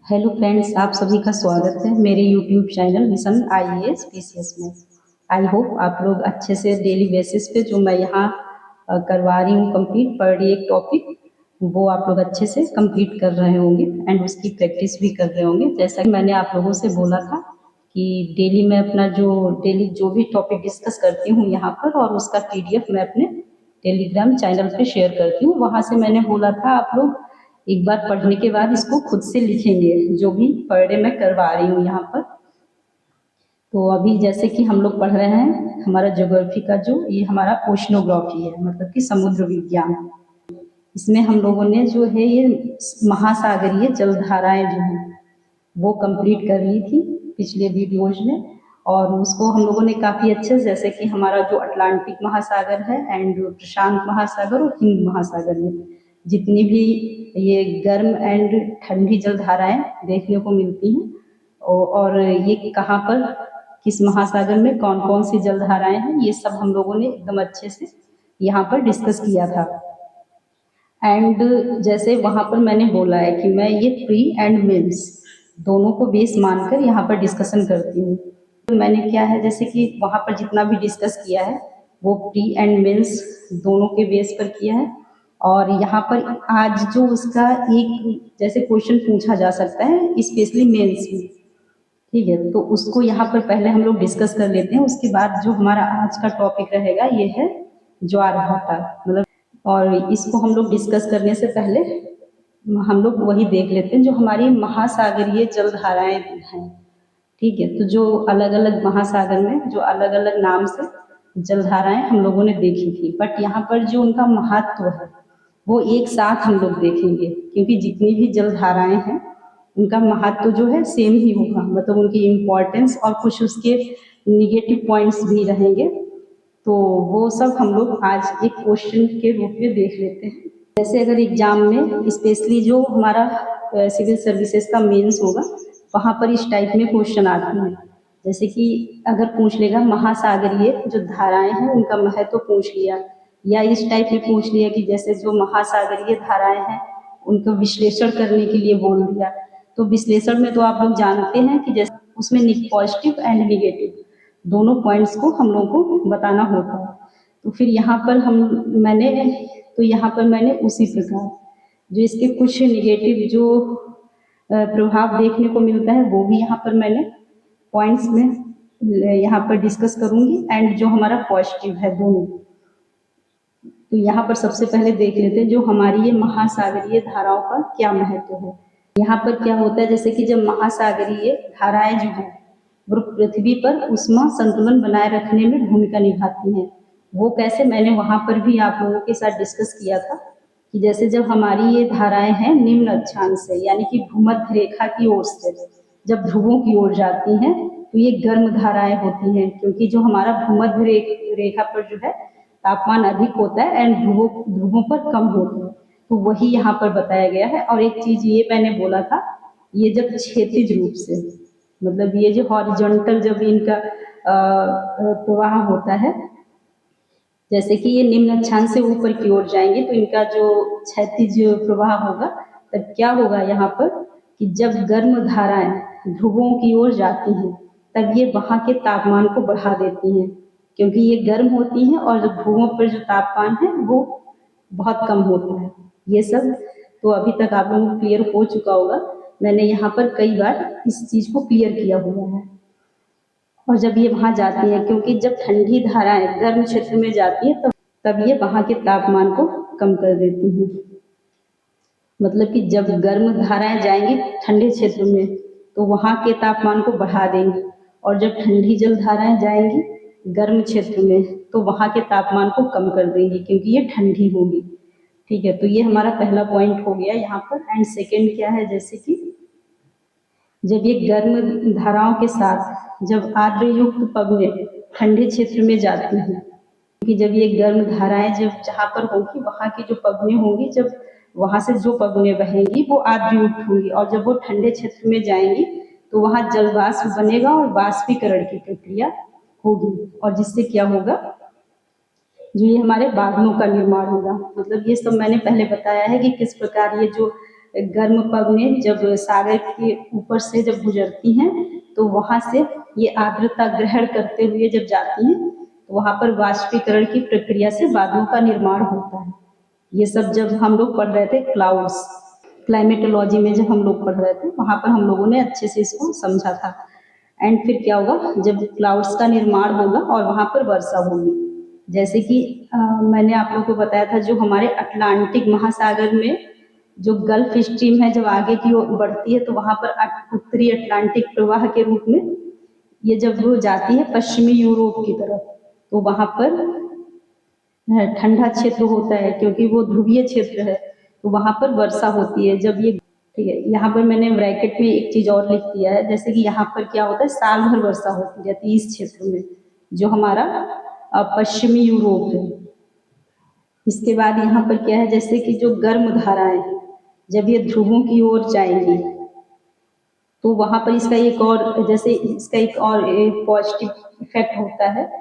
Hello friends, आप सभी का स्वागत है मेरे YouTube channel mission IAS PCS में। आई होप आप लोग अच्छे से डेली बेसिस पे जो मैं यहाँ करवा रही हूँ कंप्लीट पर डे एक टॉपिक, वो आप लोग अच्छे से कंप्लीट कर रहे होंगे एंड उसकी प्रैक्टिस भी कर रहे होंगे। जैसा कि मैंने आप लोगों से बोला था कि डेली मैं अपना डेली जो भी टॉपिक डिस्कस करती हूँ यहाँ पर, और उसका पीडीएफ मैं अपने टेलीग्राम चैनल पे शेयर करती हूँ। वहाँ से मैंने बोला था आप लोग एक बार पढ़ने के बाद इसको खुद से लिखेंगे, जो भी पर डे मैं करवा रही हूँ यहाँ पर। तो अभी जैसे कि हम लोग पढ़ रहे हैं हमारा ज्योग्राफी का ये हमारा ओशनोग्राफी है, मतलब कि समुद्र विज्ञान। इसमें हम लोगों ने जो है ये महासागरीय जलधाराएं जो हैं वो कंप्लीट कर ली थी पिछले वीडियोज में, और उसको हम लोगों ने काफ़ी अच्छे, जैसे कि हमारा जो अटलांटिक महासागर है एंड प्रशांत महासागर और हिंद महासागर में जितनी भी ये गर्म एंड ठंडी जलधाराएं देखने को मिलती हैं, और ये कहाँ पर किस महासागर में कौन कौन सी जलधाराएं हैं, ये सब हम लोगों ने एकदम अच्छे से यहाँ पर डिस्कस किया था। एंड जैसे वहाँ पर मैंने बोला है कि मैं ये प्री एंड मेंस दोनों को बेस मानकर यहाँ पर डिस्कशन करती हूँ। तो मैंने क्या है, जैसे कि वहाँ पर जितना भी डिस्कस किया है वो प्री एंड मेंस दोनों के बेस पर किया है। और यहाँ पर आज जो उसका एक जैसे क्वेश्चन पूछा जा सकता है स्पेशली मेंस में, ठीक है, तो उसको यहाँ पर पहले हम लोग डिस्कस कर लेते हैं। उसके बाद जो हमारा आज का टॉपिक रहेगा ये है ज्वार भाटा, मतलब, और इसको हम लोग डिस्कस करने से पहले हम लोग वही देख लेते हैं जो हमारी महासागरीय जलधाराएं हैं। ठीक है, तो जो अलग अलग महासागर में जो अलग अलग नाम से जलधाराएं हम लोगों ने देखी थी, बट यहाँ पर जो उनका महत्व है वो एक साथ हम लोग देखेंगे, क्योंकि जितनी भी जलधाराएं हैं उनका महत्व जो है सेम ही होगा, मतलब उनकी इम्पोर्टेंस और कुछ उसके निगेटिव पॉइंट्स भी रहेंगे। तो वो सब हम लोग आज एक क्वेश्चन के रूप में देख लेते हैं। जैसे अगर एग्जाम में स्पेशली जो हमारा सिविल सर्विसेज का मेंस होगा वहाँ पर इस टाइप में क्वेश्चन आते हैं, जैसे कि अगर पूछ लेगा महासागरीय जो धाराएं हैं उनका महत्व पूछ लिया, या इस टाइप में पूछ लिया कि जैसे जो महासागरीय धाराएं हैं उनका विश्लेषण करने के लिए बोल दिया। तो विश्लेषण में तो आप लोग जानते हैं कि जैसे उसमें पॉजिटिव एंड निगेटिव दोनों पॉइंट्स को हम लोगों को बताना होता है। तो फिर यहाँ पर यहाँ पर मैंने उसी प्रकार जो इसके कुछ निगेटिव जो प्रभाव देखने को मिलता है वो भी यहाँ पर मैंने पॉइंट्स में यहाँ पर डिस्कस करूंगी, एंड जो हमारा पॉजिटिव है दोनों। तो यहाँ पर सबसे पहले देख लेते हैं जो हमारी ये महासागरीय धाराओं का क्या महत्व है। यहाँ पर क्या होता है, जैसे कि जब महासागरीय धाराएं जो है वो पृथ्वी पर ऊष्मा संतुलन बनाए रखने में भूमिका निभाती हैं। वो कैसे, मैंने वहां पर भी आप लोगों के साथ डिस्कस किया था कि जैसे जब हमारी ये धाराएं हैं निम्न अक्षांश से यानी कि भूमध्य रेखा की ओर से जब ध्रुवों की ओर जाती हैं तो ये गर्म धाराएं होती हैं, क्योंकि जो हमारा भूमध्य रेखा पर जो है तापमान अधिक होता है एंड ध्रुवों पर कम होता है। तो वही यहाँ पर बताया गया है। और एक चीज ये मैंने बोला था, ये जब क्षैतिज रूप से, मतलब ये जो हॉरिजॉन्टल जब इनका प्रवाह होता है, जैसे कि ये निम्न अक्षांश से ऊपर की ओर जाएंगे तो इनका जो क्षैतिज प्रवाह होगा, तब क्या होगा यहाँ पर कि जब गर्म धाराएं ध्रुवों की ओर जाती हैं तब ये वहां के तापमान को बढ़ा देती हैं, क्योंकि ये गर्म होती हैं और जो ध्रुवों पर जो तापमान है वो बहुत कम होता है। ये सब तो अभी तक आप लोगों को क्लियर हो चुका होगा, मैंने यहाँ पर कई बार इस चीज को क्लियर किया हुआ है। और जब ये वहां जाती है, क्योंकि जब ठंडी धाराएं गर्म क्षेत्र में जाती है तब ये वहां के तापमान को कम कर देती हैं। मतलब कि जब गर्म धाराएं जाएंगी ठंडे क्षेत्र में तो वहां के तापमान को बढ़ा देंगी, और जब ठंडी जल धाराएं जाएंगी गर्म क्षेत्र में तो वहां के तापमान को कम कर देंगी, क्योंकि ये ठंडी होगी। ठीक है, तो ये हमारा पहला पॉइंट हो गया यहाँ पर। एंड सेकेंड क्या है, जैसे कि जब ये गर्म धाराओं के साथ जब आर्द्र युक्त पवनें ठंडे क्षेत्र में जाती हैं, क्योंकि जब ये गर्म धाराएं जब जहाँ पर होगी वहाँ की जो पवनें होंगी, जब वहाँ से जो पवनें बहेंगी वो आर्द्र युक्त होंगी, और जब वो ठंडे क्षेत्र में जाएंगी तो वहाँ जल वाष्प बनेगा और वाष्पीकरण की प्रक्रिया होगी, और जिससे क्या होगा, जो ये हमारे बादलों का निर्माण होगा। मतलब ये सब मैंने पहले बताया है कि किस प्रकार ये जो गर्म पवनें जब सागर के ऊपर से जब गुजरती हैं तो वहाँ से ये आर्द्रता ग्रहण करते हुए जब जाती हैं तो वहाँ पर वाष्पीकरण की प्रक्रिया से बादलों का निर्माण होता है। ये सब जब हम लोग पढ़ रहे थे क्लाउड्स क्लाइमेटोलॉजी में, जब हम लोग पढ़ रहे थे वहाँ पर हम लोगों ने अच्छे से इसको समझा था। एंड फिर क्या होगा, जब क्लाउड्स का निर्माण होगा और वहाँ पर वर्षा होगी। जैसे कि मैंने आप लोगों को बताया था, जो हमारे अटलांटिक महासागर में जो गल्फ स्ट्रीम है जब आगे की ओर बढ़ती है तो वहाँ पर उत्तरी अटलांटिक प्रवाह के रूप में ये जब वो जाती है पश्चिमी यूरोप की तरफ तो वहाँ पर ठंडा क्षेत्र होता है क्योंकि वो ध्रुवीय क्षेत्र है, तो वहाँ पर वर्षा होती है। जब ये ठीक है, यहाँ पर मैंने ब्रैकेट में एक चीज और लिख दिया है, जैसे कि यहाँ पर क्या होता है, साल भर वर्षा होती रहती है इस क्षेत्र में जो हमारा पश्चिमी यूरोप है। इसके बाद यहाँ पर क्या है, जैसे कि जो गर्म धाराएं हैं जब ये ध्रुवों की ओर जाएंगी तो वहाँ पर इसका एक और, जैसे इसका एक और पॉजिटिव इफेक्ट होता है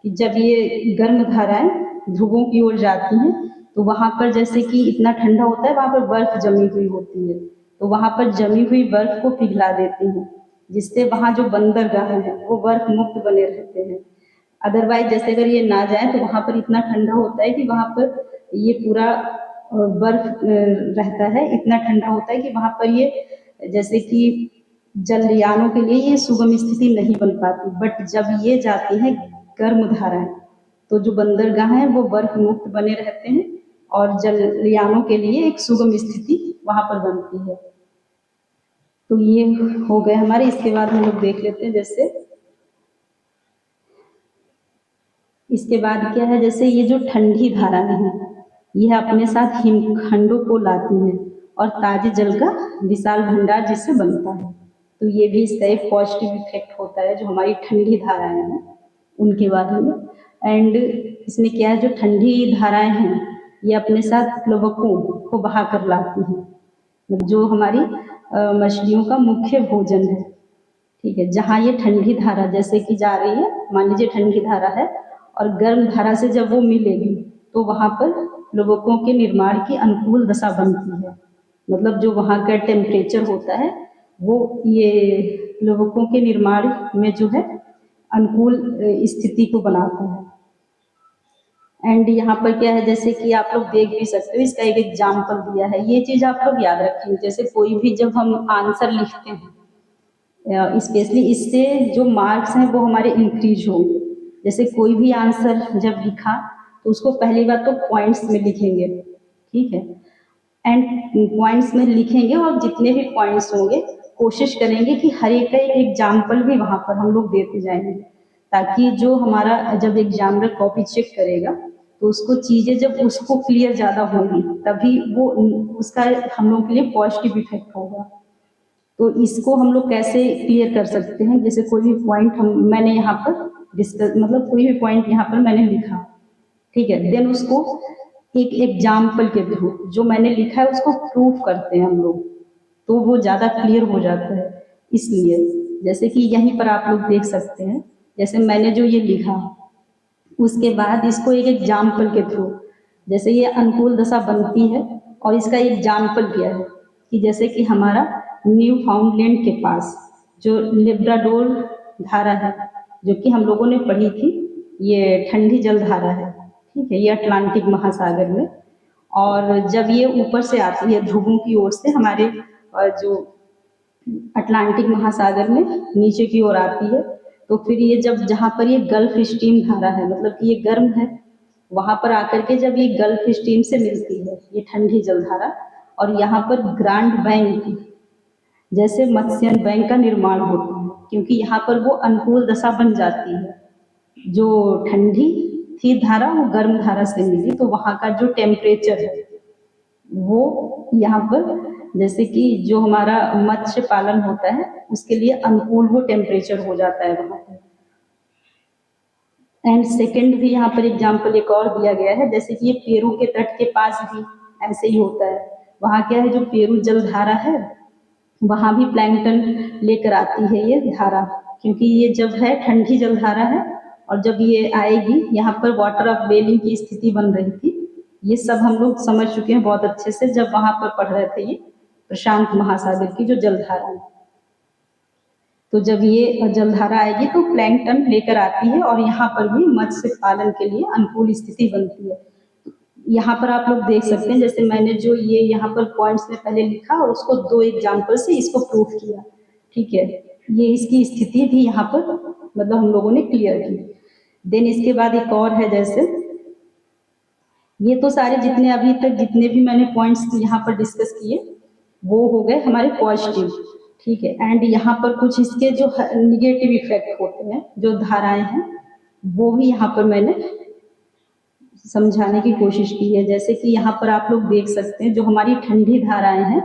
कि जब ये गर्म धाराएं ध्रुवों की ओर जाती हैं तो वहाँ पर जैसे कि इतना ठंडा होता है, वहाँ पर बर्फ जमी हुई होती है, तो वहाँ पर जमी हुई बर्फ को पिघला देती हैं, जिससे वहाँ जो बंदरगाह है वो बर्फ मुक्त बने रहते हैं। अदरवाइज जैसे अगर ये ना जाए तो वहाँ पर इतना ठंडा होता है कि वहाँ पर ये पूरा बर्फ रहता है, इतना ठंडा होता है कि वहाँ पर ये जैसे कि जलयानों के लिए ये सुगम स्थिति नहीं बन पाती। बट जब ये जाती है गर्म धाराएं तो जो बंदरगाह हैं वो बर्फ मुक्त बने रहते हैं और जलयानों के लिए एक सुगम स्थिति वहाँ पर बनती है। तो ये हो गए हमारे। इसके बाद हम लोग देख लेते हैं, जैसे इसके बाद क्या है, जैसे ये जो ठंडी धाराएं हैं यह अपने साथ हिमखंडों को लाती हैं और ताजे जल का विशाल भंडार जिससे बनता है। तो ये भी इसका एक पॉजिटिव इफेक्ट होता है जो हमारी ठंडी धाराएं हैं उनके बारे में। एंड इसमें क्या है, जो ठंडी धाराएं हैं ये अपने साथ प्लवकों को बहा कर लाती हैं, जो हमारी मछलियों का मुख्य भोजन है। ठीक है, जहाँ ये ठंडी धारा जैसे कि जा रही है, मान लीजिए ठंडी धारा है और गर्म धारा से जब वो मिलेगी तो वहाँ पर प्लवकों के निर्माण की अनुकूल दशा बनती है। मतलब जो वहाँ का टेम्परेचर होता है वो ये प्लवकों के निर्माण में जो है अनुकूल स्थिति को बनाता है। एंड यहाँ पर क्या है, जैसे कि आप लोग देख भी सकते हो, इसका एक एग्जाम्पल दिया है। ये चीज आप लोग याद रखेंगे, जैसे कोई भी जब हम आंसर लिखते हैं स्पेशली इससे जो मार्क्स हैं वो हमारे इंक्रीज होंगे। जैसे कोई भी आंसर जब लिखा तो उसको पहली बात तो पॉइंट्स में लिखेंगे, ठीक है, एंड पॉइंट्स में लिखेंगे और जितने भी पॉइंट्स होंगे कोशिश करेंगे कि हर एक का एक एग्जाम्पल भी वहाँ पर हम लोग देते जाएंगे, ताकि जो हमारा जब एग्जामिनर कॉपी चेक करेगा तो उसको चीज़ें जब उसको क्लियर ज़्यादा होगी तभी वो उसका हम लोग के लिए पॉजिटिव इफेक्ट होगा। तो इसको हम लोग कैसे क्लियर कर सकते हैं, जैसे कोई भी पॉइंट मैंने यहाँ पर डिस्कस, मतलब कोई भी पॉइंट यहाँ पर मैंने लिखा, ठीक है, देन उसको एक एग्जाम्पल के थ्रू जो मैंने लिखा है उसको प्रूफ करते हैं हम लोग, तो वो ज़्यादा क्लियर हो जाता है। इसलिए जैसे कि यहीं पर आप लोग देख सकते हैं, जैसे मैंने जो ये लिखा उसके बाद इसको एक एग्जाम्पल के थ्रू, जैसे ये अनुकूल दशा बनती है और इसका एग्जाम्पल क्या है कि जैसे कि हमारा न्यू फाउंडलैंड के पास जो लेब्राडोर धारा है जो कि हम लोगों ने पढ़ी थी, ये ठंडी जल धारा है, ठीक है, ये अटलांटिक महासागर में। और जब ये ऊपर से आती है ध्रुवों की ओर से हमारे जो अटलांटिक महासागर में नीचे की ओर आती है, तो फिर ये जब जहाँ पर ये गल्फ स्ट्रीम धारा है, मतलब कि ये गर्म है, वहाँ पर आकर के जब ये गल्फ स्ट्रीम से मिलती है ये ठंडी जल धारा, और यहाँ पर ग्रांड बैंक जैसे मत्स्यन बैंक का निर्माण होता है, क्योंकि यहाँ पर वो अनुकूल दशा बन जाती है। जो ठंडी थी धारा वो गर्म धारा से मिली, तो वहाँ का जो टेम्परेचर है वो यहाँ पर जैसे कि जो हमारा मत्स्य पालन होता है उसके लिए अनुकूल वो टेम्परेचर हो जाता है वहाँ पर। एंड सेकंड भी यहाँ पर एग्जाम्पल एक और दिया गया है, जैसे कि ये पेरू के तट के पास भी ऐसे ही होता है। वहाँ क्या है, जो पेरू जल धारा है वहाँ भी प्लैंकटन लेकर आती है ये धारा, क्योंकि ये जब है ठंडी जल धारा है और जब ये आएगी यहाँ पर वाटर ऑफ वेलिंग की स्थिति बन रही थी। ये सब हम लोग समझ चुके हैं बहुत अच्छे से जब वहाँ पर पढ़ रहे थे ये। प्रशांत महासागर की जो जलधारा है। तो जब ये जलधारा आएगी तो प्लैंकटन लेकर आती है और यहाँ पर भी मत्स्य पालन के लिए अनुकूल स्थिति बनती है। यहाँ पर आप लोग देख सकते हैं, जैसे मैंने जो ये यहाँ पर पॉइंट्स में पहले लिखा और उसको 2 एग्जाम्पल से इसको प्रूफ किया, ठीक है। ये इसकी स्थिति भी यहाँ पर मतलब हम लोगों ने क्लियर की। देन इसके बाद एक और है, जैसे ये तो सारे जितने अभी तक जितने भी मैंने पॉइंट्स यहाँ पर डिस्कस किए वो हो गए हमारे पॉजिटिव, ठीक है। एंड यहाँ पर कुछ इसके जो निगेटिव इफेक्ट होते हैं, जो धाराएं हैं, वो भी यहाँ पर मैंने समझाने की कोशिश की है। जैसे कि यहाँ पर आप लोग देख सकते हैं जो हमारी ठंडी धाराएं हैं,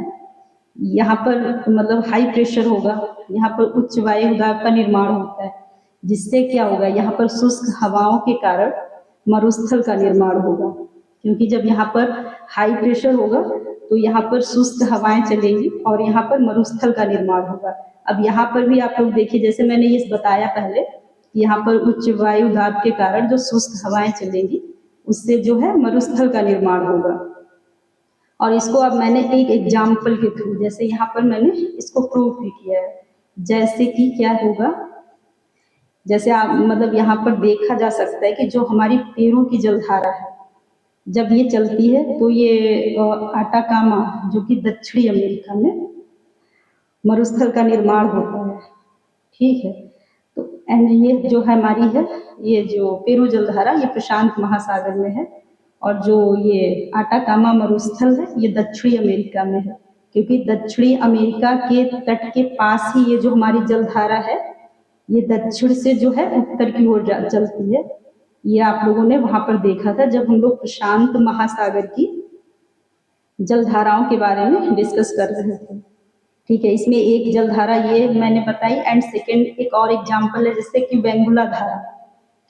यहाँ पर मतलब हाई प्रेशर होगा, यहाँ पर उच्च वायु दाब का निर्माण होता है, जिससे क्या होगा, यहाँ पर शुष्क हवाओं के कारण मरुस्थल का निर्माण होगा। क्योंकि जब यहाँ पर हाई प्रेशर होगा तो यहाँ पर शुष्क हवाएं चलेंगी और यहाँ पर मरुस्थल का निर्माण होगा। अब यहाँ पर भी आप लोग देखिए, जैसे मैंने ये बताया पहले कि यहाँ पर उच्च वायु दाब के कारण जो शुष्क हवाएं चलेंगी उससे जो है मरुस्थल का निर्माण होगा। और इसको अब मैंने एक एग्जाम्पल के थ्रू, जैसे यहाँ पर मैंने इसको प्रूफ भी किया है। जैसे कि क्या होगा, जैसे आप मतलब यहाँ पर देखा जा सकता है कि जो हमारी पेरू की जलधारा है, जब ये चलती है तो ये आटाकामा जो कि दक्षिणी अमेरिका में मरुस्थल का निर्माण होता है, ठीक है। तो एंड ये जो हमारी है, ये जो पेरू जलधारा ये प्रशांत महासागर में है और जो ये आटाकामा मरुस्थल है ये दक्षिणी अमेरिका में है। क्योंकि दक्षिणी अमेरिका के तट के पास ही ये जो हमारी जलधारा है ये दक्षिण से जो है उत्तर की ओर चलती है। ये आप लोगों ने वहां पर देखा था जब हम लोग प्रशांत महासागर की जलधाराओं के बारे में डिस्कस कर रहे थे, ठीक है। इसमें एक जलधारा ये मैंने बताई एंड सेकेंड एक और एग्जाम्पल है, जैसे कि वेंगुला धारा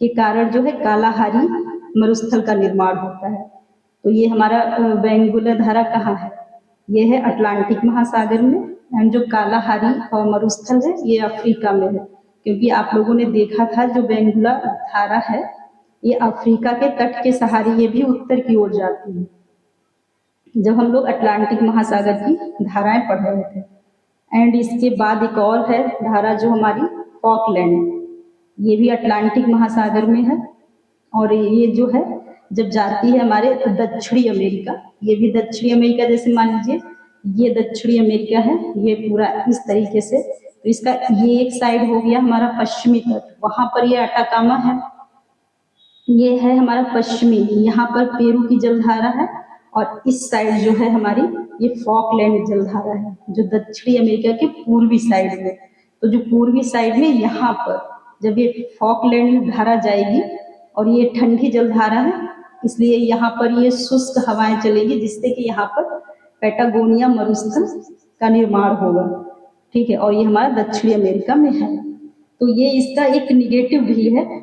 के कारण जो है कालाहारी मरुस्थल का निर्माण होता है। तो ये हमारा वेंगुला धारा कहाँ है, ये है अटलांटिक महासागर में, एंड जो कालाहारी और मरुस्थल है ये अफ्रीका में है। क्योंकि आप लोगों ने देखा था जो वेंगुला धारा है ये अफ्रीका के तट के सहारे ये भी उत्तर की ओर जाती है, जब हम लोग अटलांटिक महासागर की धाराएं पढ़ रहे थे। एंड इसके बाद एक और है धारा जो हमारी फॉकलैंड, ये भी अटलांटिक महासागर में है और ये जो है जब जाती है हमारे दक्षिणी अमेरिका, ये भी दक्षिणी अमेरिका, जैसे मान लीजिए ये दक्षिणी अमेरिका है, ये पूरा इस तरीके से, तो इसका ये एक साइड हो गया हमारा पश्चिमी तट, वहां पर ये अटाकामा है, ये है हमारा पश्चिमी, यहाँ पर पेरू की जलधारा है और इस साइड जो है हमारी ये फॉकलैंड जलधारा है जो दक्षिणी अमेरिका के पूर्वी साइड में। तो जो पूर्वी साइड में यहाँ पर जब ये फॉकलैंड धारा जाएगी और ये ठंडी जलधारा है, इसलिए यहाँ पर ये शुष्क हवाएं चलेगी जिससे कि यहाँ पर पैटागोनिया मरुस्थल का निर्माण होगा, ठीक है। और ये हमारा दक्षिणी अमेरिका में है। तो ये इसका एक निगेटिव भी है।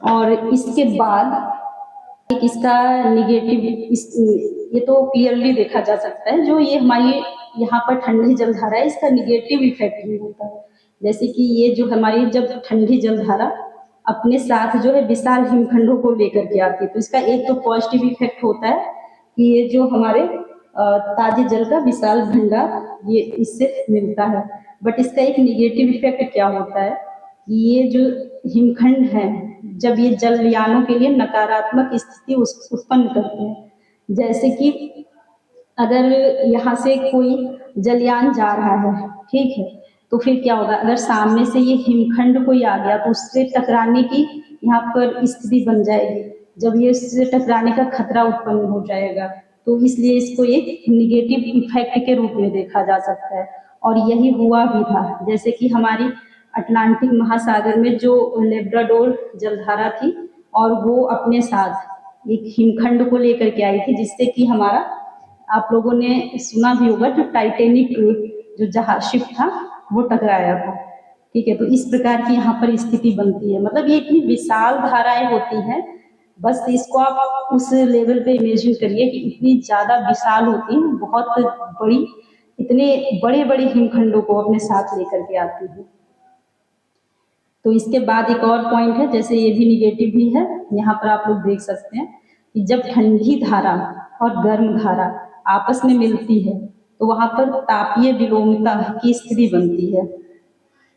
और इसके बाद एक इसका निगेटिव, ये तो क्लियरली देखा जा सकता है, जो ये हमारी यहाँ पर ठंडी जलधारा है इसका निगेटिव इफेक्ट भी होता है। जैसे कि ये जो हमारी जब ठंडी जलधारा अपने साथ जो है विशाल हिमखंडों को लेकर के आती है, तो इसका एक तो पॉजिटिव इफेक्ट होता है कि ये जो हमारे ताजे जल का विशाल भंडार ये इससे मिलता है। बट इसका एक निगेटिव इफेक्ट क्या होता है, ये जो हिमखंड है जब ये जलयानों के लिए नकारात्मक स्थिति उत्पन्न करते हैं। जैसे कि अगर यहाँ से कोई जलयान जा रहा है, ठीक है, तो फिर क्या होगा, अगर सामने से ये हिमखंड कोई आ गया तो उससे टकराने की यहाँ पर स्थिति बन जाएगी। जब ये उससे टकराने का खतरा उत्पन्न हो जाएगा तो इसलिए इसको एक निगेटिव इफेक्ट के रूप में देखा जा सकता है। और यही हुआ भी था, जैसे कि हमारी अटलांटिक महासागर में जो लेब्राडोर जलधारा थी और वो अपने साथ एक हिमखंड को लेकर के आई थी, जिससे कि हमारा, आप लोगों ने सुना भी होगा, जो टाइटेनिक जो जहाज शिप था वो टकराया था, ठीक है। तो इस प्रकार की यहाँ पर स्थिति बनती है। मतलब ये इतनी विशाल धाराएं होती हैं, बस इसको आप उस लेवल पे इमेजिन करिए कि इतनी ज्यादा विशाल होती है, बहुत बड़ी, इतने बड़े बड़े हिमखंडों को अपने साथ लेकर के आती है। तो इसके बाद एक और पॉइंट है, जैसे ये भी निगेटिव भी है, यहाँ पर आप लोग देख सकते हैं कि जब ठंडी धारा और गर्म धारा आपस में मिलती है तो वहाँ पर तापीय विलोमता की स्थिति बनती है,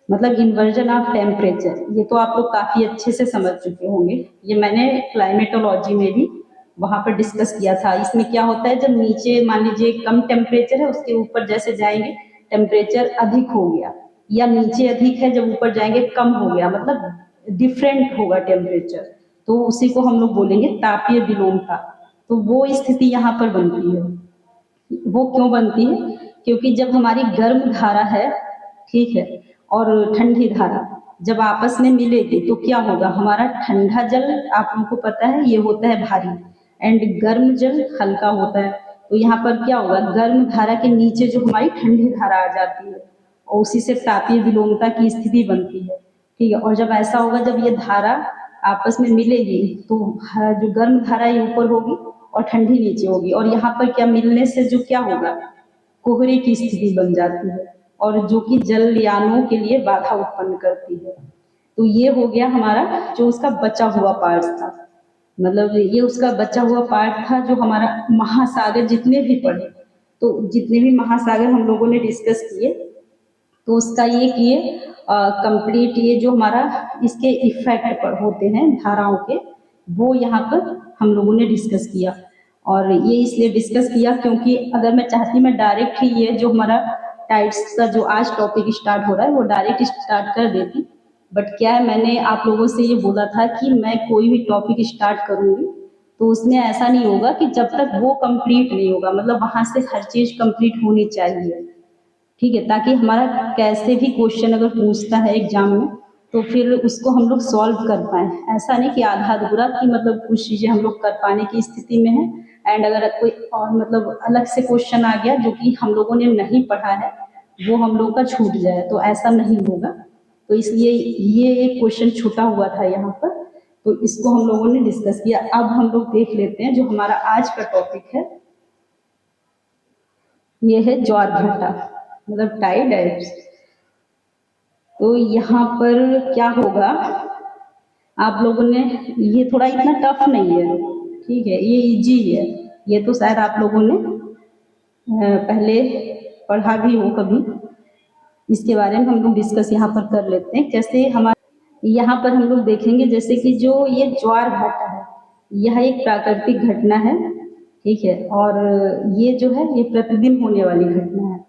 मतलब इन्वर्जन ऑफ टेम्परेचर। ये तो आप लोग काफ़ी अच्छे से समझ चुके होंगे, ये मैंने क्लाइमेटोलॉजी में भी वहाँ पर डिस्कस किया था। इसमें क्या होता है, जब नीचे मान लीजिए कम टेम्परेचर है, उसके ऊपर जैसे जाएंगे टेम्परेचर अधिक हो गया, या नीचे अधिक है जब ऊपर जाएंगे कम हो गया, मतलब डिफरेंट होगा टेम्परेचर, तो उसी को हम लोग बोलेंगे तापीय विलोमता। तो वो स्थिति यहाँ पर बनती है। वो क्यों बनती है, क्योंकि जब हमारी गर्म धारा है, ठीक है, और ठंडी धारा जब आपस में मिलेगी तो क्या होगा, हमारा ठंडा जल आप लोगों को पता है ये होता है भारी, एंड गर्म जल हल्का होता है। तो यहाँ पर क्या होगा, गर्म धारा के नीचे जो हमारी ठंडी धारा आ जाती है और उसी से तापीय विलोमता की स्थिति बनती है, ठीक है। और जब ऐसा होगा, जब ये धारा आपस में मिलेगी तो जो गर्म धारा ये ऊपर होगी और ठंडी नीचे होगी, और यहाँ पर क्या मिलने से जो क्या होगा, कोहरे की स्थिति बन जाती है, और जो कि जलयानों के लिए बाधा उत्पन्न करती है। तो ये हो गया हमारा जो उसका बचा हुआ पार्ट था, मतलब ये उसका बचा हुआ पार्ट था जो हमारा महासागर जितने भी पढ़े, तो जितने भी महासागर हम लोगों ने डिस्कस किए, तो उसका ये किए कंप्लीट, ये जो हमारा इसके इफेक्ट पर होते हैं धाराओं के, वो यहाँ पर हम लोगों ने डिस्कस किया। और ये इसलिए डिस्कस किया क्योंकि अगर मैं चाहती मैं डायरेक्ट ही ये जो हमारा टाइड्स का जो आज टॉपिक स्टार्ट हो रहा है वो डायरेक्ट स्टार्ट कर देती, बट क्या है, मैंने आप लोगों से ये बोला था कि मैं कोई भी टॉपिक स्टार्ट करूँगी तो उसमें ऐसा नहीं होगा कि जब तक वो कंप्लीट नहीं होगा, मतलब वहाँ से हर चीज़ कंप्लीट होनी चाहिए, ठीक है, ताकि हमारा कैसे भी क्वेश्चन अगर पूछता है एग्जाम में तो फिर उसको हम लोग सॉल्व कर पाए। ऐसा नहीं कि आधा अधूरा कि मतलब कुछ चीज़ें हम लोग कर पाने की स्थिति में है, एंड अगर कोई और मतलब अलग से क्वेश्चन आ गया जो कि हम लोगों ने नहीं पढ़ा है वो हम लोग का छूट जाए, तो ऐसा नहीं होगा। तो इसलिए ये एक क्वेश्चन छूटा हुआ था यहाँ पर, तो इसको हम लोगों ने डिस्कस किया। अब हम लोग देख लेते हैं जो हमारा आज का टॉपिक है, ये है ज्वार भाटा, मतलब टाइड एब्स। तो यहाँ पर क्या होगा, आप लोगों ने, ये थोड़ा इतना टफ नहीं है, ठीक है, ये इजी है, ये तो शायद आप लोगों ने पहले पढ़ा भी हो कभी। इसके बारे में हम लोग डिस्कस यहाँ पर कर लेते हैं। जैसे हमारे यहाँ पर हम लोग देखेंगे जैसे कि जो ये ज्वार भाटा है, यह एक प्राकृतिक घटना है, ठीक है, और ये जो है ये प्रतिदिन होने वाली घटना है,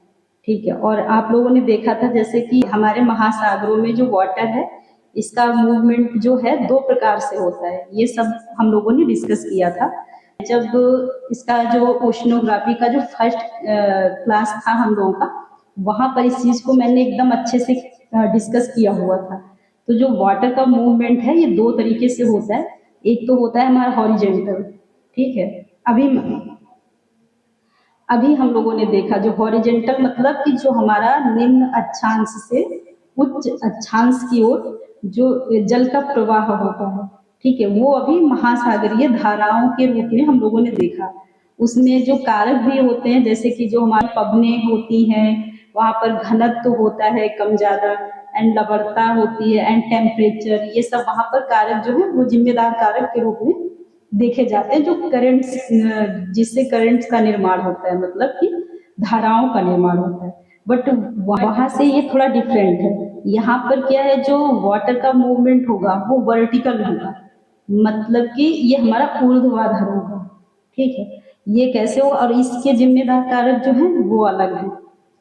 ठीक है। और आप लोगों ने देखा था जैसे कि हमारे महासागरों में जो वाटर है इसका मूवमेंट जो है दो प्रकार से होता है, ये सब हम लोगों ने डिस्कस किया था जब इसका जो ओशनोग्राफी का जो फर्स्ट क्लास था हम लोगों का, वहाँ पर इस चीज़ को मैंने एकदम अच्छे से डिस्कस किया हुआ था। तो जो वाटर का मूवमेंट है ये दो तरीके से होता है, एक तो होता है हमारा हॉरिजेंटल, ठीक है। अभी हम लोगों ने देखा जो हॉरिजेंटल मतलब कि जो हमारा निम्न अक्षांश से उच्च अक्षांश की ओर जो जल का प्रवाह होता है, ठीक है, वो अभी महासागरीय धाराओं के रूप में हम लोगों ने देखा। उसमें जो कारक भी होते हैं जैसे कि जो हमारी पवनें होती हैं वहाँ पर घनत्व तो होता है कम ज़्यादा, एंड लवणता होती है, एंड टेम्परेचर, ये सब वहाँ पर कारक जो है वो जिम्मेदार कारक के रूप में देखे जाते हैं, जो करंट्स, जिससे करंट्स का निर्माण होता है, मतलब कि धाराओं का निर्माण होता है। बट वहां से ये थोड़ा डिफरेंट है, यहाँ पर क्या है, जो वाटर का मूवमेंट होगा वो वर्टिकल होगा, मतलब कि ये हमारा ऊर्ध्वाधर होगा, ठीक है। ये कैसे होगा, और इसके जिम्मेदार कारक जो है वो अलग है,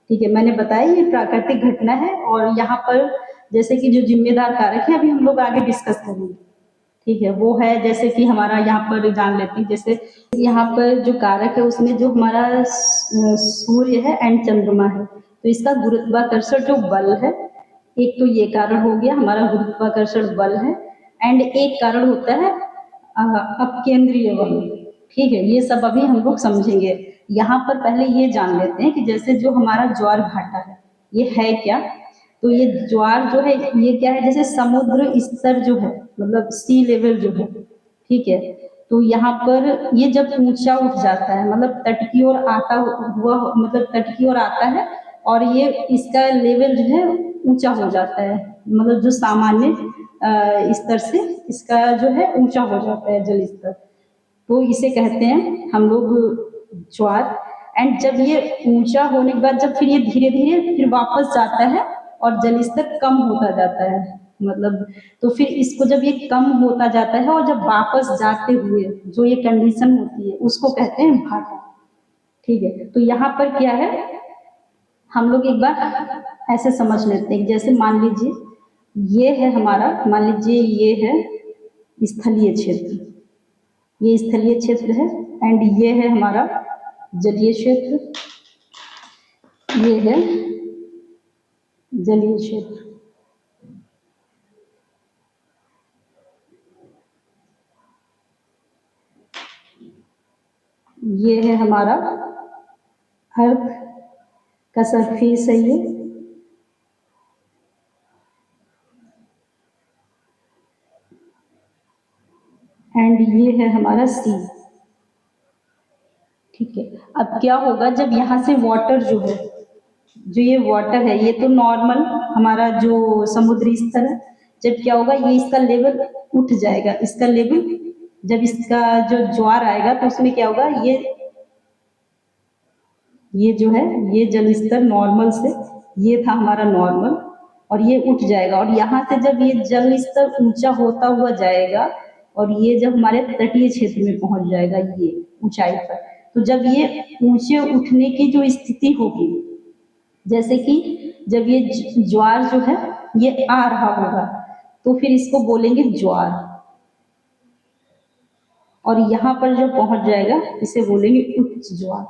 ठीक है। मैंने बताया ये प्राकृतिक घटना है, और यहाँ पर जैसे कि जो जिम्मेदार कारक है अभी हम लोग आगे डिस्कस करेंगे, ठीक है। वो है जैसे कि हमारा यहाँ पर जान लेते हैं, जैसे यहाँ पर जो कारक है उसमें जो हमारा सूर्य है एंड चंद्रमा है, तो इसका गुरुत्वाकर्षण जो बल है, एक तो ये कारण हो गया हमारा गुरुत्वाकर्षण बल है, एंड एक कारण होता है अपकेंद्रीय बल, ठीक है। ये सब अभी हम लोग समझेंगे। यहाँ पर पहले ये जान लेते हैं कि जैसे जो हमारा ज्वार भाटा है ये है क्या, तो ये ज्वार जो है ये क्या है, जैसे समुद्र स्तर जो है, मतलब सी लेवल जो है, ठीक है, तो यहाँ पर ये जब ऊंचा उठ जाता है, मतलब तट की ओर आता हुआ, मतलब तट की ओर आता है, और ये इसका लेवल जो है ऊंचा हो जाता है, मतलब जो सामान्य स्तर से इसका जो है ऊंचा हो जाता है जल स्तर, तो इसे कहते हैं हम लोग ज्वार। एंड जब ये ऊंचा होने के बाद जब फिर ये धीरे धीरे फिर वापस जाता है और जल स्तर कम होता जाता है, मतलब तो फिर इसको जब ये कम होता जाता है और जब वापस जाते हुए जो ये कंडीशन होती है उसको कहते हैं भाटा। ठीक है, तो यहाँ पर क्या है, हम लोग एक बार ऐसे समझ लेते हैं, जैसे मान लीजिए ये है हमारा, मान लीजिए ये है स्थलीय क्षेत्र, ये स्थलीय क्षेत्र है एंड ये है हमारा जलीय क्षेत्र, ये है जलीय क्षेत्र। ये है हमारा अर्थ का सरफेस है ये, एंड ये है हमारा सी। ठीक है, अब क्या होगा जब यहाँ से वाटर जो है, जो ये वाटर है ये तो नॉर्मल हमारा जो समुद्री स्तर है, जब क्या होगा ये इसका लेवल उठ जाएगा, इसका लेवल जब इसका जो ज्वार आएगा तो उसमें क्या होगा, ये जो है ये जल स्तर नॉर्मल से, ये था हमारा नॉर्मल और ये उठ जाएगा और यहाँ से जब ये जल स्तर ऊंचा होता हुआ जाएगा और ये जब हमारे तटीय क्षेत्र में पहुंच जाएगा ये ऊंचाई पर, तो जब ये ऊंचे उठने की जो स्थिति होगी, जैसे कि जब ये ज्वार जो है ये आ रहा होगा तो फिर इसको बोलेंगे ज्वार, और यहाँ पर जो पहुंच जाएगा इसे बोलेंगे उच्च ज्वार।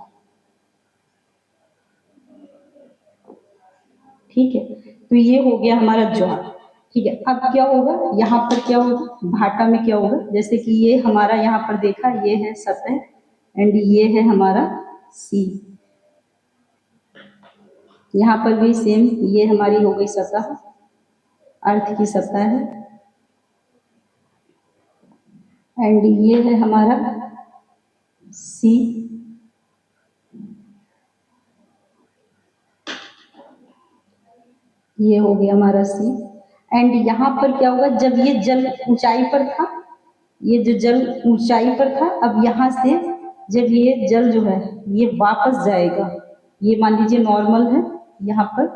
ठीक है, तो ये हो गया हमारा ज्वार। ठीक है, अब क्या होगा, यहाँ पर क्या होगा, भाटा में क्या होगा, जैसे कि ये हमारा यहाँ पर देखा ये है सतह एंड ये है हमारा सी, यहाँ पर भी सेम, ये हमारी हो गई सतह, अर्थ की सतह है, एंड ये है हमारा सी, ये हो गया हमारा सी। एंड यहाँ पर क्या होगा, जब ये जल ऊंचाई पर था, ये जो जल ऊंचाई पर था, अब यहाँ से जब ये जल जो है ये वापस जाएगा, ये मान लीजिए नॉर्मल है यहाँ पर,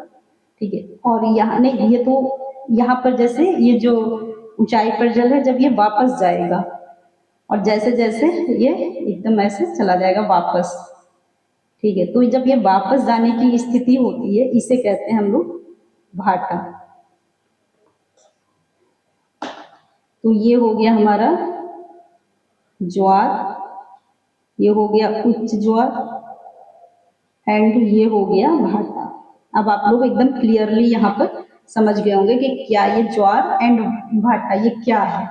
ठीक है, और यहाँ नहीं, ये तो यहाँ पर जैसे ये जो ऊंचाई पर जल है जब ये वापस जाएगा और जैसे जैसे ये एकदम ऐसे चला जाएगा वापस। ठीक है, तो जब ये वापस जाने की स्थिति होती है इसे कहते हैं हम लोग भाटा। तो ये हो गया हमारा ज्वार, ये हो गया उच्च ज्वार एंड ये हो गया भाटा। अब आप लोग एकदम क्लियरली यहाँ पर समझ गए होंगे कि क्या ये ज्वार एंड भाटा ये क्या है।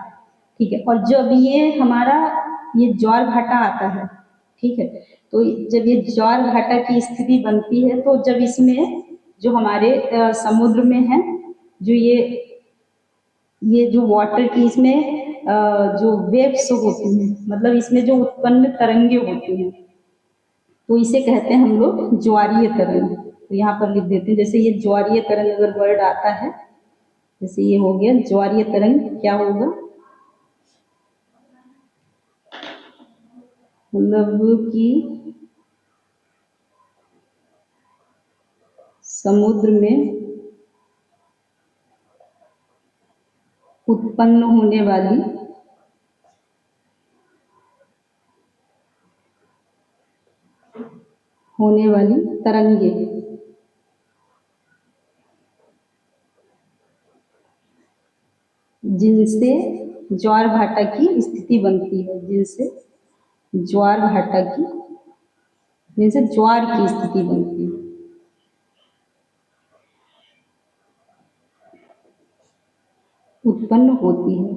ठीक है, और जब ये हमारा ये ज्वार भाटा आता है, ठीक है, तो जब ये ज्वार भाटा की स्थिति बनती है तो जब इसमें जो हमारे समुद्र में है जो ये जो वाटर की इसमें जो वेव्स होती हैं, मतलब इसमें जो उत्पन्न तरंगे होती हैं, तो इसे कहते हैं हम लोग ज्वारीय तरंग। तो यहाँ पर लिख देते हैं, जैसे ये ज्वारीय तरंग अगर वर्ड आता है, जैसे ये हो गया ज्वारीय तरंग, क्या होगा, मतलब कि समुद्र में उत्पन्न होने वाली तरंगे जिनसे ज्वार भाटा की स्थिति बनती है, जिनसे ज्वार भाटा की, जिनसे ज्वार की स्थिति बनती है, उत्पन्न होती है।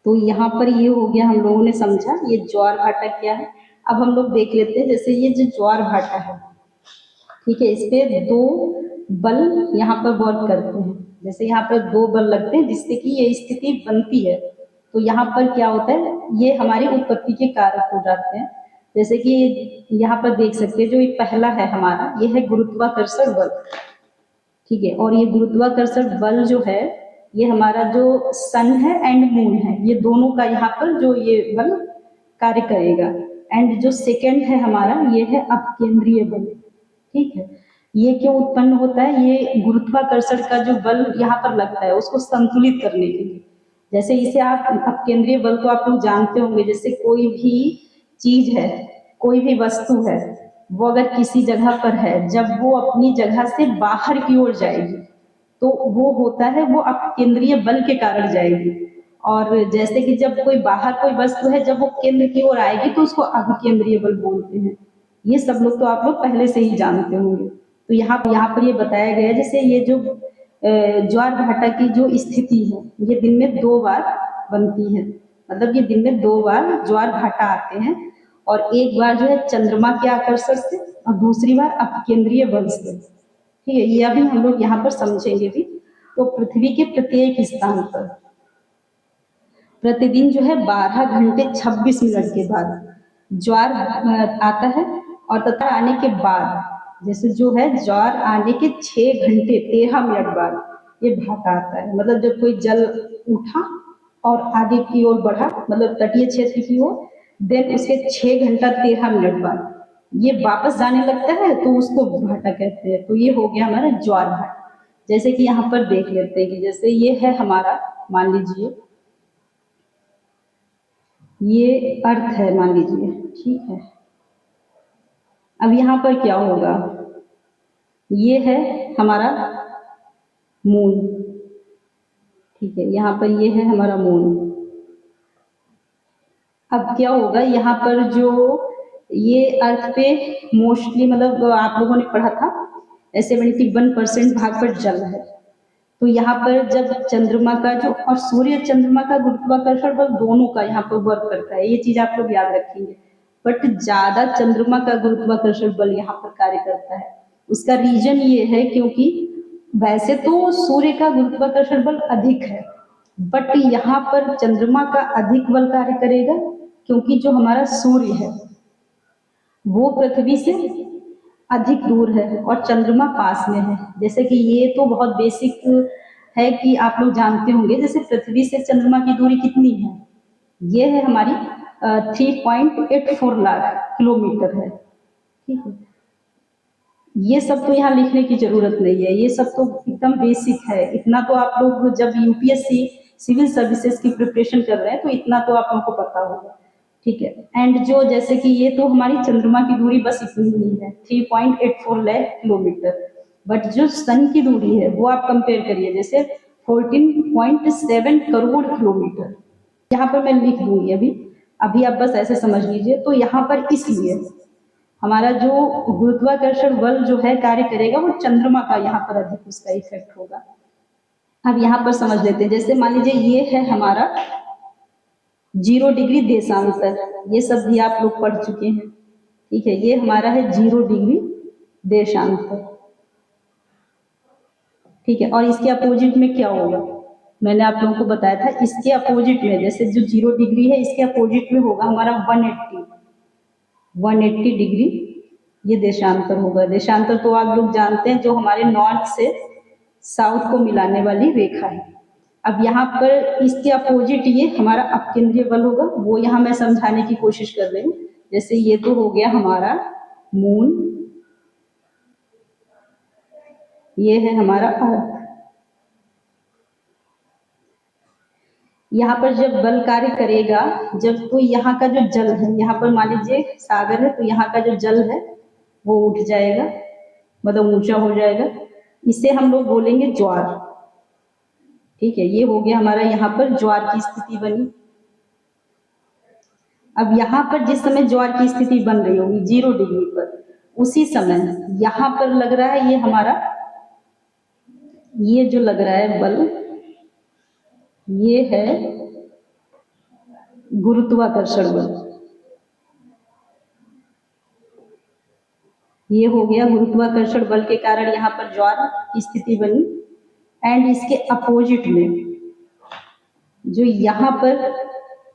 तो यहाँ पर ये हो गया, हम लोगों ने समझा ये ज्वार भाटा क्या है। अब हम लोग देख लेते हैं, जैसे ये जो ज्वार भाटा है, ठीक है, इस पे दो बल यहाँ पर वर्क करते हैं, जैसे यहाँ पर दो बल लगते हैं जिससे कि ये स्थिति बनती है। तो यहाँ पर क्या होता है, ये हमारी उत्पत्ति के कारक हो जाते हैं, जैसे कि यहाँ पर देख सकते हैं जो ये पहला है हमारा, ये है गुरुत्वाकर्षण बल। ठीक है, और ये गुरुत्वाकर्षण बल जो है ये हमारा जो सन है एंड मून है, ये दोनों का यहाँ पर जो ये बल कार्य करेगा। एंड जो सेकंड है हमारा ये है अपकेंद्रीय बल। ठीक है, ये क्यों उत्पन्न होता है? ये गुरुत्वाकर्षण का जो बल यहाँ पर लगता है उसको संतुलित करने के लिए। जैसे इसे आप अपकेंद्रीय बल तो आप लोग जानते होंगे, जैसे कोई भी चीज है, कोई भी वस्तु है, वो अगर किसी जगह पर है, जब वो अपनी जगह से बाहर की ओर जाएगी तो वो होता है वो अपकेंद्रीय बल के कारण जाएगी। और जैसे कि जब कोई बाहर कोई वस्तु है, जब वो केंद्र की ओर आएगी तो उसको अभिकेंद्रीय बल बोलते हैं। ये सब लोग तो आप लोग पहले से ही जानते होंगे। तो यहाँ पर ये बताया गया है, जैसे ये जो ज्वार भाटा की जो स्थिति है, ये दिन में 2 बार बनती है। मतलब ये दिन में 2 बार ज्वार भाटा आते हैं, और एक बार जो है चंद्रमा के आकर्षण से और दूसरी बार अपकेंद्रीय बल से। ठीक है, ये अभी हम लोग यहाँ पर समझेंगे भी। तो पृथ्वी के प्रत्येक स्थान पर प्रतिदिन जो है 12 घंटे 26 मिनट के बाद ज्वार आता है, और तथा आने के बाद जैसे जो है ज्वार आने के 6 घंटे 13 मिनट बाद ये भाटा आता है। मतलब जब कोई जल उठा और आगे की ओर बढ़ा, मतलब तटीय क्षेत्र की ओर, देन उसके 6 घंटा 13 मिनट बाद ये वापस जाने लगता है, तो उसको भाटा कहते हैं। तो ये हो गया हमारा ज्वार भाटा। जैसे कि यहाँ पर देख लेते हैं कि जैसे ये है हमारा, मान लीजिए ये अर्थ है, मान लीजिए, ठीक है। अब यहाँ पर क्या होगा, ये है हमारा मून। ठीक है, यहाँ पर ये है हमारा मून। अब क्या होगा, यहाँ पर जो ये अर्थ पे मोस्टली, मतलब आप लोगों ने पढ़ा था 71% भाग पर जल है। तो यहाँ पर जब चंद्रमा का जो, और सूर्य चंद्रमा का गुरुत्वाकर्षण बल दोनों का यहाँ पर वर्क करता है, ये चीज आप लोग याद रखेंगे। बट ज्यादा चंद्रमा का गुरुत्वाकर्षण बल यहाँ पर कार्य करता है। उसका रीजन ये है क्योंकि वैसे तो सूर्य का गुरुत्वाकर्षण बल अधिक है, बट यहाँ पर चंद्रमा का अधिक बल कार्य करेगा, क्योंकि जो हमारा सूर्य है वो पृथ्वी से अधिक दूर है और चंद्रमा पास में है। जैसे कि ये तो बहुत बेसिक है कि आप लोग जानते होंगे, जैसे पृथ्वी से चंद्रमा की दूरी कितनी है, ये है हमारी 3.84 लाख किलोमीटर है। ठीक है, ये सब तो यहाँ लिखने की जरूरत नहीं है, ये सब तो एकदम बेसिक है। इतना तो आप लोग जब यूपीएससी सिविल सर्विसेज की प्रिपरेशन कर रहे हैं तो इतना तो आप लोगों को पता होगा। ठीक है, एंड जो जैसे कि ये तो हमारी चंद्रमा की दूरी बस इतनी ही है, 3.84 लाख किलोमीटर। बट जो सन की दूरी है वो आप कंपेयर करिए, जैसे 14.7 करोड़ किलोमीटर। यहाँ पर मैं लिख दूंगी अभी अभी आप बस ऐसे समझ लीजिए। तो यहाँ पर इसलिए हमारा जो गुरुत्वाकर्षण बल जो है कार्य करेगा वो चंद्रमा का यहाँ पर अधिक उसका इफेक्ट होगा। अब यहाँ पर समझ लेते हैं, जैसे मान लीजिए ये है हमारा 0 डिग्री देशांतर, ये सब भी आप लोग पढ़ चुके हैं। ठीक है, ये हमारा है 0 डिग्री देशांतर। ठीक है, और इसके अपोजिट में क्या होगा, मैंने आप लोगों को बताया था, इसके अपोजिट में जैसे जो 0 डिग्री है इसके अपोजिट में होगा हमारा 180 डिग्री, ये देशांतर होगा। देशांतर तो आप लोग जानते हैं, जो हमारे नॉर्थ से साउथ को मिलाने वाली रेखा है। अब यहाँ पर इसके अपोजिट ये हमारा अपकेंद्रीय बल होगा, वो यहाँ मैं समझाने की कोशिश कर रही हूँ। जैसे ये तो हो गया हमारा मून, ये है हमारा अर्थ। यहाँ पर जब बल कार्य करेगा, जब तो यहाँ का जो जल है, यहाँ पर मान लीजिए सागर है, तो यहाँ का जो जल है वो उठ जाएगा, मतलब ऊंचा हो जाएगा, इसे हम लोग बोलेंगे ज्वार। ठीक है, ये हो गया हमारा यहाँ पर ज्वार की स्थिति बनी। अब यहाँ पर जिस समय ज्वार की स्थिति बन रही होगी 0 डिग्री पर, उसी समय यहाँ पर लग रहा है ये हमारा, ये जो लग रहा है बल, ये है गुरुत्वाकर्षण बल। ये हो गया गुरुत्वाकर्षण बल के कारण यहाँ पर ज्वार की स्थिति बनी। एंड इसके अपोजिट में जो यहाँ पर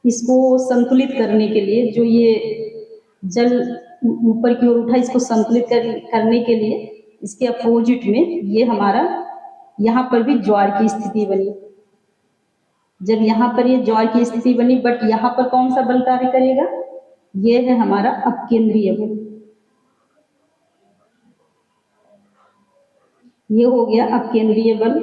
इसको संतुलित करने के लिए, जो ये जल ऊपर की ओर उठा, इसको संतुलित करने के लिए इसके अपोजिट में ये हमारा यहाँ पर भी ज्वार की स्थिति बनी। जब यहाँ पर ये ज्वार की स्थिति बनी, बट यहाँ पर कौन सा बल कार्य करेगा, ये है हमारा अपकेंद्रीय बल। ये हो गया अपकेंद्रीय बल।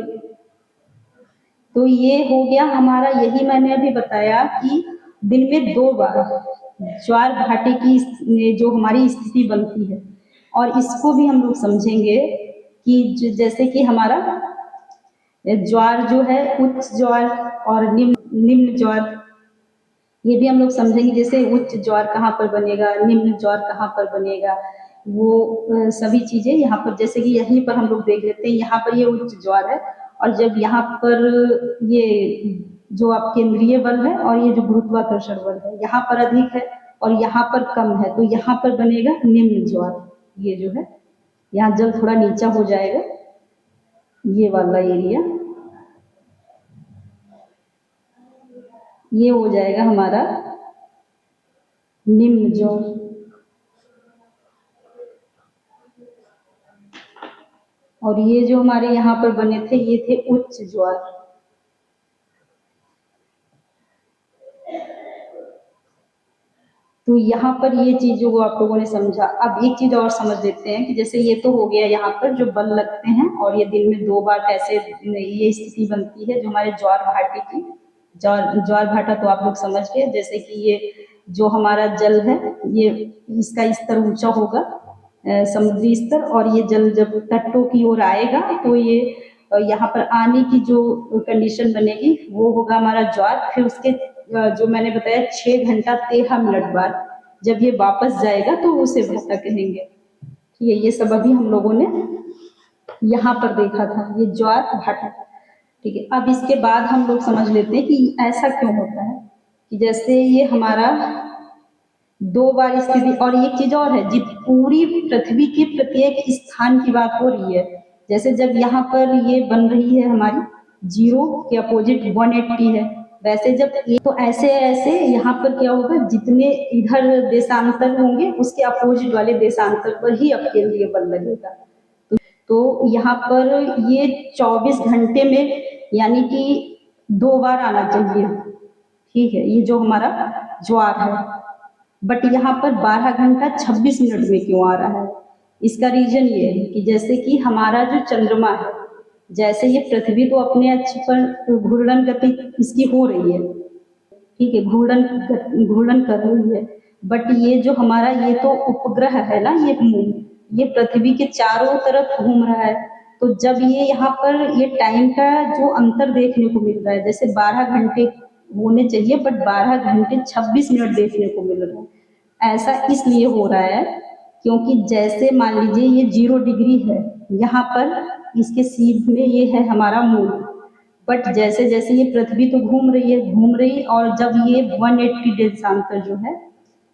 तो ये हो गया हमारा, यही मैंने अभी बताया कि दिन में 2 बार ज्वार भाटे की जो हमारी स्थिति बनती है, और इसको भी हम लोग समझेंगे कि जैसे कि हमारा ज्वार जो है उच्च ज्वार और निम्न ज्वार, ये भी हम लोग समझेंगे। जैसे उच्च ज्वार कहाँ पर बनेगा, निम्न ज्वार कहाँ पर बनेगा, वो सभी चीजें यहाँ पर, जैसे कि यहीं पर हम लोग देख लेते हैं, यहाँ पर ये उच्च ज्वार है, और जब यहाँ पर ये जो आप केंद्रीय बल है और ये जो गुरुत्वाकर्षण बल है यहाँ पर अधिक है और यहाँ पर कम है, तो यहाँ पर बनेगा निम्न ज्वार। ये जो है यहाँ जल थोड़ा नीचा हो जाएगा, ये वाला एरिया, ये हो जाएगा हमारा निम्न ज्वार। और ये जो हमारे यहाँ पर बने थे ये थे उच्च ज्वार। तो यहाँ पर ये चीजों को आप लोगों ने समझा। अब एक चीज और समझ लेते हैं कि जैसे ये तो हो गया यहाँ पर जो बल लगते हैं, और ये दिन में 2 बार कैसे ये स्थिति बनती है जो हमारे ज्वार भाटे की। ज्वार भाटा तो आप लोग समझ गए, जैसे कि ये जो हमारा जल है ये इसका स्तर ऊंचा होगा, समुद्री स्तर, और ये जल जब तटों की ओर आएगा तो ये यहाँ पर आने की जो कंडीशन बनेगी वो होगा हमारा ज्वार। फिर उसके जो मैंने बताया 6 घंटा 13 मिनट बाद जब ये वापस जाएगा तो उसे भाटा कहेंगे। ठीक है, ये सब अभी हम लोगों ने यहाँ पर देखा था, ये ज्वार भाटा। ठीक है, अब इसके बाद हम लोग समझ लेते हैं कि ऐसा क्यों होता है कि जैसे ये हमारा 2 बार स्थिति, और एक चीज और है, जित पूरी पृथ्वी के प्रत्येक स्थान की बात हो रही है। जैसे जब यहाँ पर ये बन रही है हमारी 0 के अपोजिट 180 है, वैसे जब तो ऐसे ऐसे यहाँ पर क्या होगा, जितने इधर देशांतर होंगे उसके अपोजिट वाले देशांतर पर ही अपकेंद्रीय बल लगेगा। तो यहाँ पर ये 24 घंटे में यानी कि 2 बार आना चाहिए। ठीक है, ये जो हमारा ज्वार है, बट यहाँ पर 12 घंटा 26 मिनट में क्यों आ रहा है? इसका रीजन ये है कि जैसे कि हमारा जो चंद्रमा है, जैसे ये पृथ्वी तो अपने अक्ष पर घूर्णन गति इसकी हो रही है, ठीक है, घूर्णन कर रही है, बट ये जो हमारा ये तो उपग्रह है ना, ये मून, ये पृथ्वी के चारों तरफ घूम रहा है। तो जब ये यहाँ पर ये टाइम का जो अंतर देखने को मिल रहा है, जैसे 12 घंटे होने चाहिए बट 12 घंटे 26 मिनट देखने को मिल रहा है। ऐसा इसलिए हो रहा है क्योंकि जैसे मान लीजिए ये 0 डिग्री है, यहाँ पर इसके सीध में ये है हमारा मून, बट जैसे जैसे ये पृथ्वी तो घूम रही, और जब ये 180 देशांतर जो है,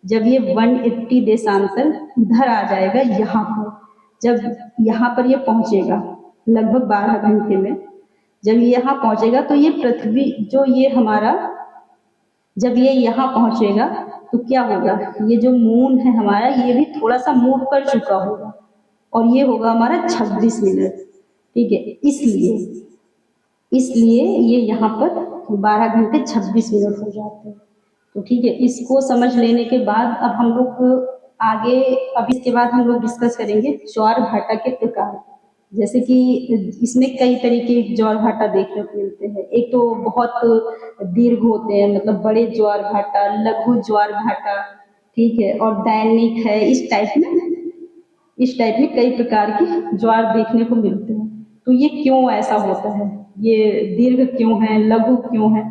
जब ये 180 देशांतर इधर आ जाएगा यहाँ पर, जब यहाँ पर ये पहुंचेगा लगभग 12 घंटे में, जब ये यहाँ पहुंचेगा तो ये पृथ्वी जो ये हमारा, जब ये यहाँ पहुंचेगा तो क्या होगा, ये जो मून है हमारा ये भी थोड़ा सा मूव कर चुका होगा, और ये होगा हमारा 26 मिनट। ठीक है, इसलिए ये यहाँ पर 12 घंटे 26 मिनट हो जाते हैं। तो ठीक है, इसको समझ लेने के बाद अब हम लोग आगे, अब इसके बाद हम लोग डिस्कस करेंगे ज्वार भाटा के प्रकार। जैसे कि इसमें कई तरीके के ज्वार भाटा देखने को मिलते हैं। एक तो बहुत दीर्घ होते हैं, मतलब बड़े ज्वार भाटा, लघु ज्वार भाटा, ठीक है, और दैनिक है, इस टाइप में कई प्रकार के ज्वार देखने को मिलते हैं। तो ये क्यों ऐसा होता है, ये दीर्घ क्यों है, लघु क्यों है,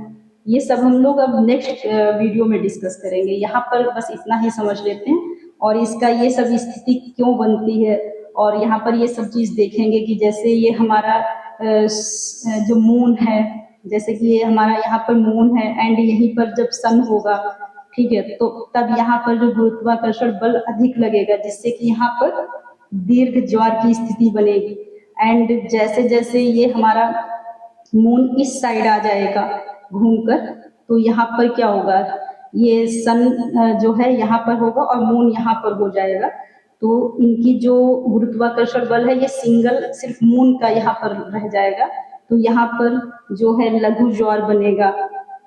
ये सब हम लोग अब नेक्स्ट वीडियो में डिस्कस करेंगे। यहाँ पर बस इतना ही समझ लेते हैं, और इसका ये सब स्थिति क्यों बनती है, और यहाँ पर ये सब चीज़ देखेंगे कि जैसे ये हमारा जो मून है, जैसे कि ये हमारा यहाँ पर मून है, एंड यहीं पर जब सन होगा, ठीक है, तो तब यहाँ पर जो गुरुत्वाकर्षण बल अधिक लगेगा, जिससे कि यहाँ पर दीर्घ ज्वार की स्थिति बनेगी। एंड जैसे जैसे ये हमारा मून इस साइड आ जाएगा घूमकर, तो यहाँ पर क्या होगा, ये सन जो है यहाँ पर होगा और मून यहाँ पर हो जाएगा। तो इनकी जो गुरुत्वाकर्षण बल है ये सिर्फ मून का यहाँ पर रह जाएगा। तो यहाँ पर जो है लघु ज्वार बनेगा,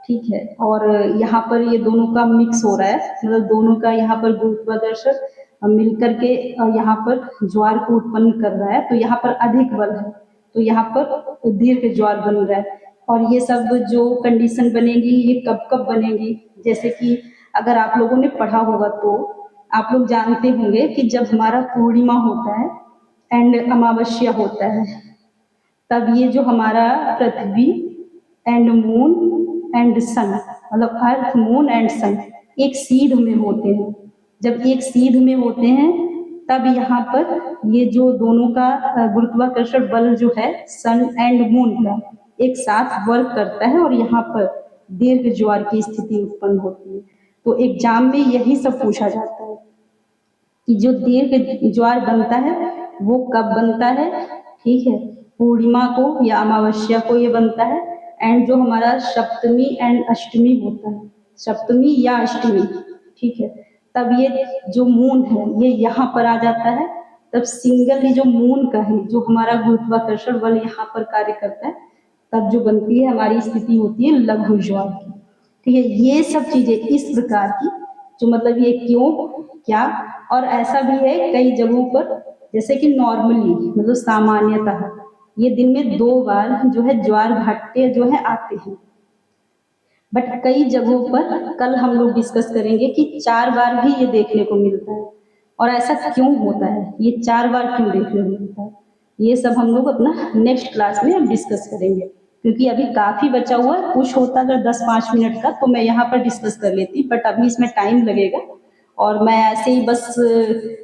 ठीक है। और यहाँ पर ये दोनों का मिक्स हो रहा है, मतलब दोनों का यहाँ पर गुरुत्वाकर्षण मिलकर के यहाँ पर ज्वार को उत्पन्न कर रहा है, तो यहाँ पर अधिक बल है, तो यहाँ पर दीर्घ ज्वार बन रहा है। और ये सब जो कंडीशन बनेगी ये कब कब बनेगी, जैसे कि अगर आप लोगों ने पढ़ा होगा तो आप लोग जानते होंगे कि जब हमारा पूर्णिमा होता है एंड अमावस्या होता है, तब ये जो हमारा पृथ्वी एंड मून एंड सन, मतलब अर्थ मून एंड सन एक सीध में होते हैं। जब एक सीध में होते हैं तब यहाँ पर ये जो दोनों का गुरुत्वाकर्षण बल जो है सन एंड मून का एक साथ वर्क करता है और यहाँ पर दीर्घ ज्वार की स्थिति उत्पन्न होती है। तो एग्जाम में यही सब पूछा जाता है कि जो दीर्घ ज्वार बनता है वो कब बनता है, ठीक है, पूर्णिमा को या अमावस्या को ये बनता है। एंड जो हमारा सप्तमी एंड अष्टमी होता है, सप्तमी या अष्टमी, ठीक है, तब ये जो मून है ये यहाँ पर आ जाता है। तब सिंगल ये जो मून का है, जो हमारा गुरुत्वाकर्षण बल यहाँ पर कार्य करता है, तब जो बनती है हमारी स्थिति होती है लघु ज्वार की, ठीक है। ये सब चीजें इस प्रकार की, जो मतलब ये क्यों क्या, और ऐसा भी है कई जगहों पर, जैसे कि नॉर्मली मतलब सामान्यतः ये दिन में 2 बार जो है ज्वार भाटे जो है आते हैं, बट कई जगहों पर कल हम लोग डिस्कस करेंगे कि 4 बार भी ये देखने को मिलता है। और ऐसा क्यों होता है, ये 4 बार क्यों देखने को मिलता है, ये सब हम लोग अपना नेक्स्ट क्लास में हम डिस्कस करेंगे, क्योंकि अभी काफी बचा हुआ है। कुछ होता अगर 10-5 मिनट का तो मैं यहाँ पर डिस्कस कर लेती, बट अभी इसमें टाइम लगेगा। और मैं ऐसे ही बस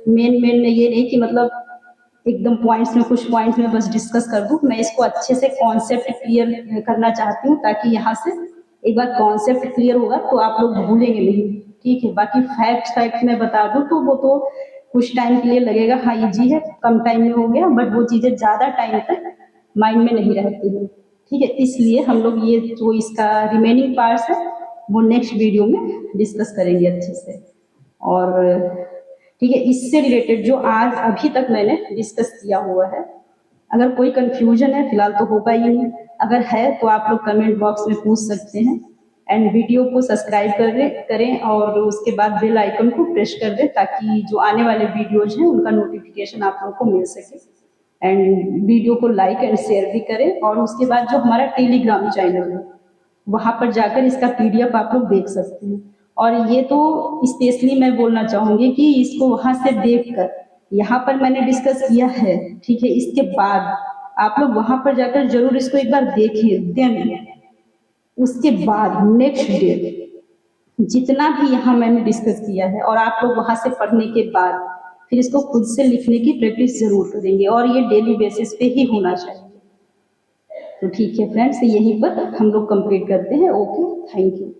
मेन ये नहीं कि मतलब एकदम पॉइंट्स में कुछ पॉइंट्स में बस डिस्कस कर दूं, मैं इसको अच्छे से कॉन्सेप्ट क्लियर करना चाहती हूँ, ताकि यहाँ से एक बार कॉन्सेप्ट क्लियर होगा तो आप लोग भूलेंगे नहीं, ठीक है। बाकी फैक्ट मैं बता दूं तो वो तो कुछ टाइम के लिए लगेगा, हाँ इजी है, कम टाइम में हो गया, बट वो चीजें ज्यादा टाइम तक माइंड में नहीं रहती है, ठीक है। इसलिए हम लोग ये जो इसका रिमेनिंग पार्ट्स है वो नेक्स्ट वीडियो में डिस्कस करेंगे अच्छे से। और ठीक है, इससे रिलेटेड जो आज अभी तक मैंने डिस्कस किया हुआ है, अगर कोई कंफ्यूजन है, फिलहाल तो होगा ही नहीं, अगर है तो आप लोग कमेंट बॉक्स में पूछ सकते हैं। एंड वीडियो को सब्सक्राइब करें और उसके बाद बेल आइकन को प्रेस कर दें, ताकि जो आने वाले वीडियोज हैं उनका नोटिफिकेशन आप लोगों को मिल सके। एंड वीडियो को लाइक एंड शेयर भी करें। और उसके बाद जो हमारा टेलीग्राम चैनल है वहां पर जाकर इसका PDF आप लोग देख सकते हैं। और ये तो स्पेशली मैं बोलना चाहूंगी कि इसको वहां से देखकर, यहाँ पर मैंने डिस्कस किया है, ठीक है, इसके बाद आप लोग वहां पर जाकर जरूर इसको एक बार देखिए। देन उसके बाद नेक्स्ट डे जितना भी यहाँ मैंने डिस्कस किया है, और आप लोग वहां से पढ़ने के बाद फिर इसको खुद से लिखने की प्रैक्टिस जरूर करेंगे, और ये डेली बेसिस पे ही होना चाहिए। तो ठीक है फ्रेंड्स, यहीं पर हम लोग कंप्लीट करते हैं। Okay, thank you.